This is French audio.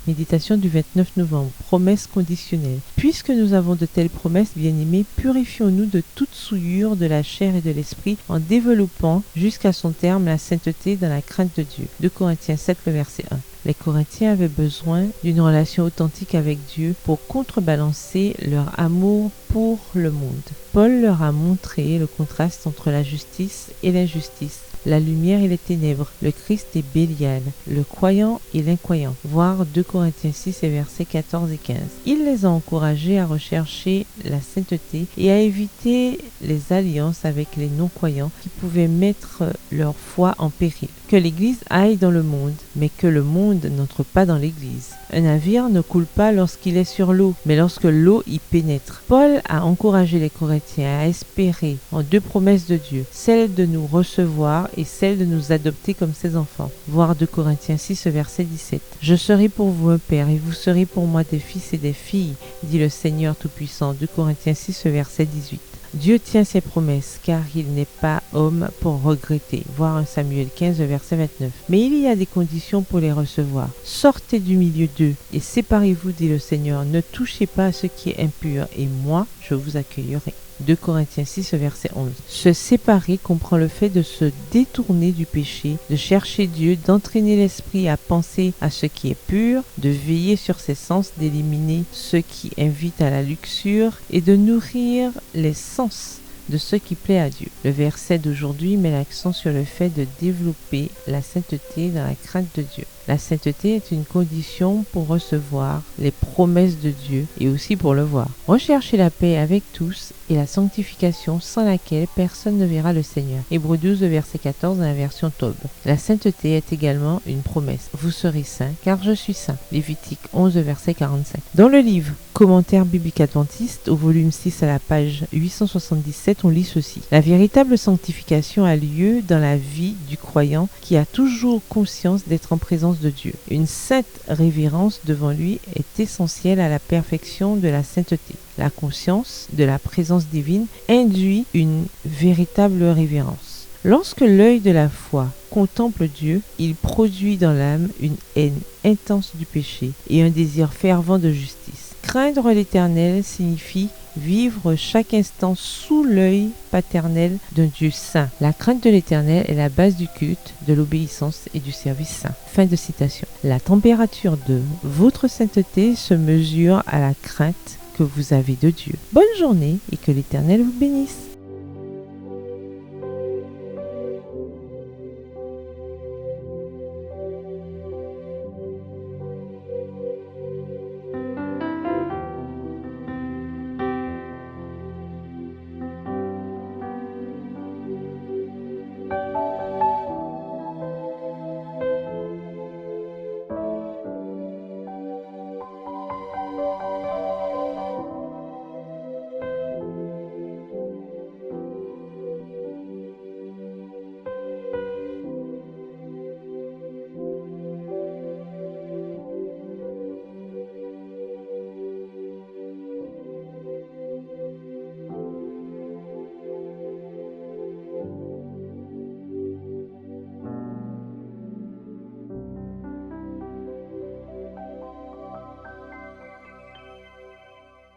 Méditation du 29 novembre. Promesse conditionnelle. Puisque nous avons de telles promesses, bien-aimés, purifions-nous de toute souillure de la chair et de l'esprit en développant jusqu'à son terme la sainteté dans la crainte de Dieu. 2 Corinthiens 7, le verset 1. Les Corinthiens avaient besoin d'une relation authentique avec Dieu pour contrebalancer leur amour pour le monde. Paul leur a montré le contraste entre la justice et l'injustice, la lumière et les ténèbres, le Christ et Bélial, le croyant et l'incroyant, voir 2 Corinthiens 6 et versets 14 et 15. Il les a encouragés à rechercher la sainteté et à éviter les alliances avec les non-croyants qui pouvaient mettre leur foi en péril. Que l'Église aille dans le monde, mais que le monde n'entre pas dans l'Église. Un navire ne coule pas lorsqu'il est sur l'eau, mais lorsque l'eau y pénètre. Paul a encouragé les Corinthiens à espérer en 2 promesses de Dieu, celle de nous recevoir et celle de nous adopter comme ses enfants. Voir 2 Corinthiens 6, verset 17. Je serai pour vous un père et vous serez pour moi des fils et des filles, dit le Seigneur Tout-Puissant. 2 Corinthiens 6, verset 18. Dieu tient ses promesses, car il n'est pas homme pour regretter. Voir 1 Samuel 15, verset 29. Mais il y a des conditions pour les recevoir. Sortez du milieu d'eux et séparez-vous, dit le Seigneur. Ne touchez pas à ce qui est impur, et moi, je vous accueillerai. 2 Corinthiens 6, verset 11. Se séparer comprend le fait de se détourner du péché, de chercher Dieu, d'entraîner l'esprit à penser à ce qui est pur, de veiller sur ses sens, d'éliminer ce qui invite à la luxure et de nourrir les sens de ce qui plaît à Dieu. Le verset d'aujourd'hui met l'accent sur le fait de développer la sainteté dans la crainte de Dieu. La sainteté est une condition pour recevoir les promesses de Dieu et aussi pour le voir. Recherchez la paix avec tous et la sanctification sans laquelle personne ne verra le Seigneur. Hébreux 12, verset 14 dans la version Tob. La sainteté est également une promesse. Vous serez saints car je suis saint. Lévitique 11, verset 45. Dans le livre Commentaire biblique adventiste, au volume 6 à la page 877, on lit ceci. La véritable sanctification a lieu dans la vie du croyant qui a toujours conscience d'être en présence de Dieu. Une sainte révérence devant lui est essentielle à la perfection de la sainteté. La conscience de la présence divine induit une véritable révérence. Lorsque l'œil de la foi contemple Dieu, il produit dans l'âme une haine intense du péché et un désir fervent de justice. Craindre l'Éternel signifie vivre chaque instant sous l'œil paternel d'un Dieu saint. La crainte de l'Éternel est la base du culte, de l'obéissance et du service saint. Fin de citation. La température de votre sainteté se mesure à la crainte que vous avez de Dieu. Bonne journée et que l'Éternel vous bénisse.